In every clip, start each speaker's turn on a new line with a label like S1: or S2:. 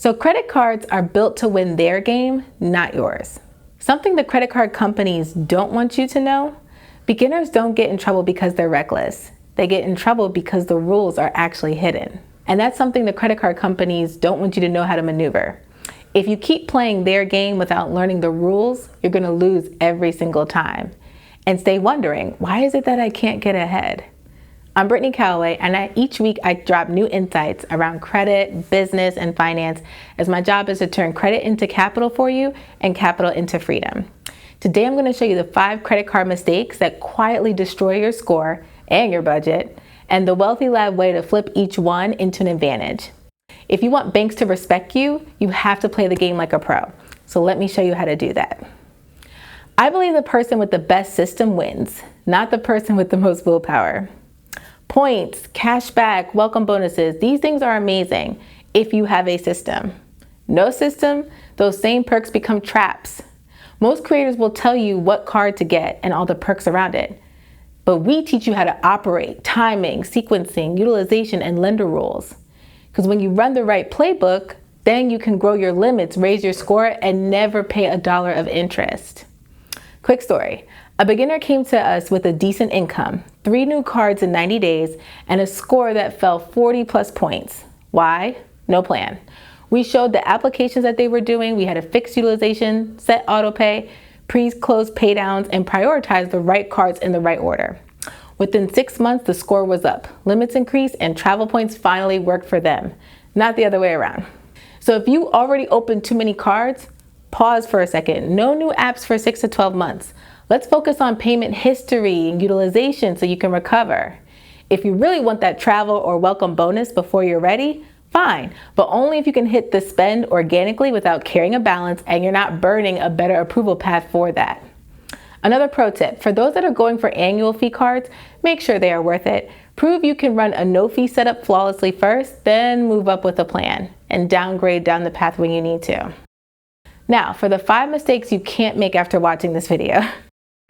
S1: So credit cards are built to win their game, not yours. Something the credit card companies don't want you to know: beginners don't get in trouble because they're reckless. They get in trouble because the rules are actually hidden. And that's something the credit card companies don't want you to know how to maneuver. If you keep playing their game without learning the rules, you're going to lose every single time and stay wondering, why is it that I can't get ahead? I'm Brittany Calloway, and each week I drop new insights around credit, business, and finance, as my job is to turn credit into capital for you and capital into freedom. Today I'm going to show you the 5 credit card mistakes that quietly destroy your score and your budget, and the Wealthy Lab way to flip each one into an advantage. If you want banks to respect you, you have to play the game like a pro. So let me show you how to do that. I believe the person with the best system wins, not the person with the most willpower. Points, cash back, welcome bonuses, these things are amazing if you have a system. No system, those same perks become traps. Most creators will tell you what card to get and all the perks around it. But we teach you how to operate, timing, sequencing, utilization, and lender rules. Because when you run the right playbook, then you can grow your limits, raise your score, and never pay $1 of interest. Quick story. A beginner came to us with a decent income, 3 new cards in 90 days, and a score that fell 40 plus points. Why? No plan. We showed the applications that they were doing. We had a fixed utilization, set auto pay, pre-close pay downs, and prioritize the right cards in the right order. Within 6 months, the score was up, limits increased, and travel points finally worked for them, not the other way around. So if you already opened too many cards, pause for a second. No new apps for 6 to 12 months. Let's focus on payment history and utilization so you can recover. If you really want that travel or welcome bonus before you're ready, fine, but only if you can hit the spend organically without carrying a balance and you're not burning a better approval path for that. Another pro tip, for those that are going for annual fee cards, make sure they are worth it. Prove you can run a no-fee setup flawlessly first, then move up with a plan and downgrade down the path when you need to. Now, for the 5 mistakes you can't make after watching this video.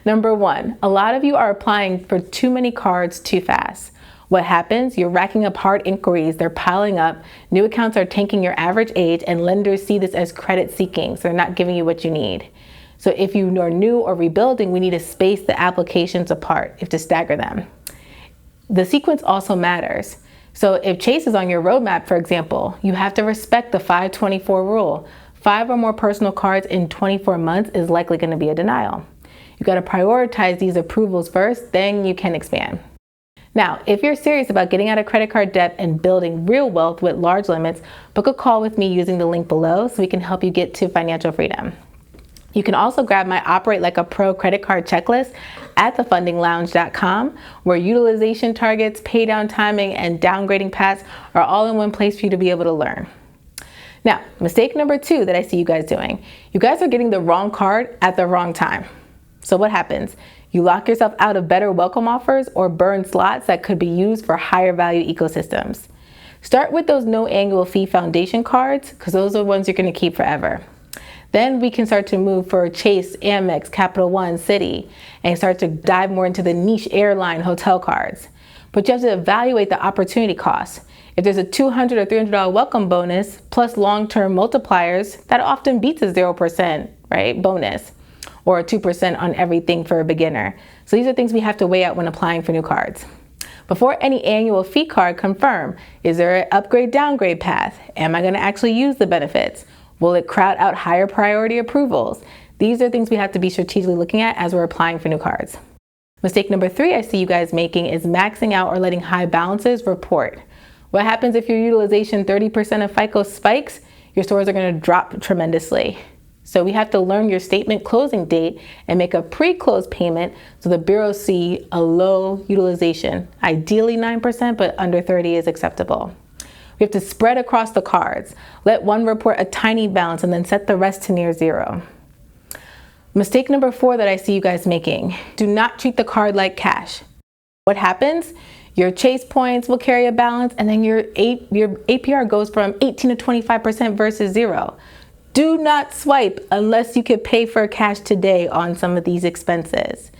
S1: Number 1, a lot of you are applying for too many cards too fast. What happens? You're racking up hard inquiries, they're piling up, new accounts are tanking your average age, and lenders see this as credit seeking, so they're not giving you what you need. So if you are new or rebuilding, we need to space the applications apart, if to stagger them. The sequence also matters. So if Chase is on your roadmap, for example, you have to respect the 524 rule. 5 or more personal cards in 24 months is likely going to be a denial. You got to prioritize these approvals first, then you can expand. Now, if you're serious about getting out of credit card debt and building real wealth with large limits, book a call with me using the link below so we can help you get to financial freedom. You can also grab my Operate Like a Pro credit card checklist at thefundinglounge.com, where utilization targets, pay down timing, and downgrading paths are all in one place for you to be able to learn. Now, mistake number 2 that I see you guys doing. You guys are getting the wrong card at the wrong time. So what happens? You lock yourself out of better welcome offers or burn slots that could be used for higher value ecosystems. Start with those no annual fee foundation cards, because those are the ones you're going to keep forever. Then we can start to move for Chase, Amex, Capital One, Citi, and start to dive more into the niche airline hotel cards. But you have to evaluate the opportunity cost. If there's a $200 or $300 welcome bonus plus long-term multipliers, that often beats a 0%, right, bonus, or 2% on everything for a beginner. So these are things we have to weigh out when applying for new cards. Before any annual fee card, confirm, is there an upgrade downgrade path? Am I going to actually use the benefits? Will it crowd out higher priority approvals? These are things we have to be strategically looking at as we're applying for new cards. Mistake number 3 I see you guys making is maxing out or letting high balances report. What happens if your utilization 30% of FICO spikes? Your scores are going to drop tremendously. So we have to learn your statement closing date and make a pre-close payment so the bureaus see a low utilization. Ideally 9%, but under 30 is acceptable. We have to spread across the cards. Let one report a tiny balance and then set the rest to near 0. Mistake number 4 that I see you guys making. Do not treat the card like cash. What happens? Your Chase points will carry a balance, and then your APR goes from 18 to 25% versus 0. Do not swipe unless you can pay for cash today on some of these expenses.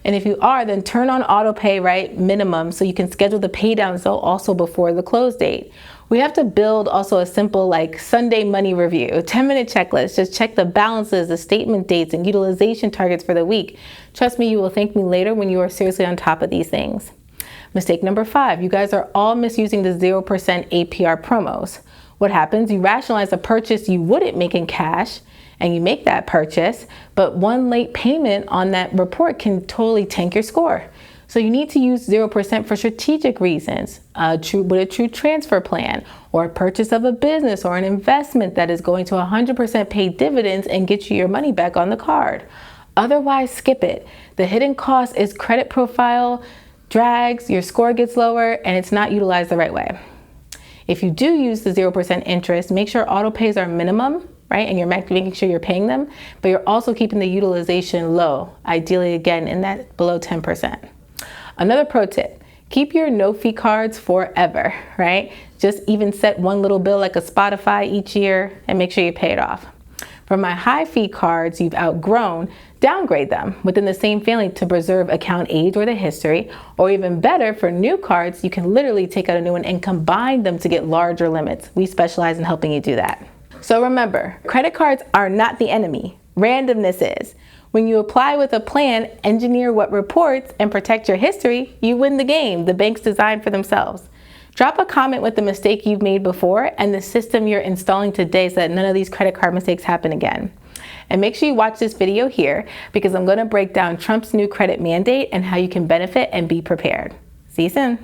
S1: And if you are, then turn on auto pay, right, minimum, so you can schedule the pay down also before the close date. We have to build also a simple like Sunday money review, a 10-minute checklist. Just check the balances, the statement dates, and utilization targets for the week. Trust me, you will thank me later when you are seriously on top of these things. Mistake number 5, you guys are all misusing the 0% APR promos. What happens? You rationalize a purchase you wouldn't make in cash, and you make that purchase, but one late payment on that report can totally tank your score. So you need to use 0% for strategic reasons, with a true transfer plan, or a purchase of a business or an investment that is going to 100% pay dividends and get you your money back on the card. Otherwise, skip it. The hidden cost is credit profile drags, your score gets lower, and it's not utilized the right way. If you do use the 0% interest, make sure auto pays are minimum, right? And you're making sure you're paying them, but you're also keeping the utilization low, ideally again in that below 10%. Another pro tip, keep your no fee cards forever, right? Just even set one little bill like a Spotify each year and make sure you pay it off. For my high fee cards you've outgrown, downgrade them within the same family to preserve account age or the history, or even better, for new cards, you can literally take out a new one and combine them to get larger limits. We specialize in helping you do that. So remember, credit cards are not the enemy. Randomness is. When you apply with a plan, engineer what reports, and protect your history, you win the game the banks designed for themselves. Drop a comment with the mistake you've made before and the system you're installing today so that none of these credit card mistakes happen again. And make sure you watch this video here because I'm going to break down Trump's new credit mandate and how you can benefit and be prepared. See you soon.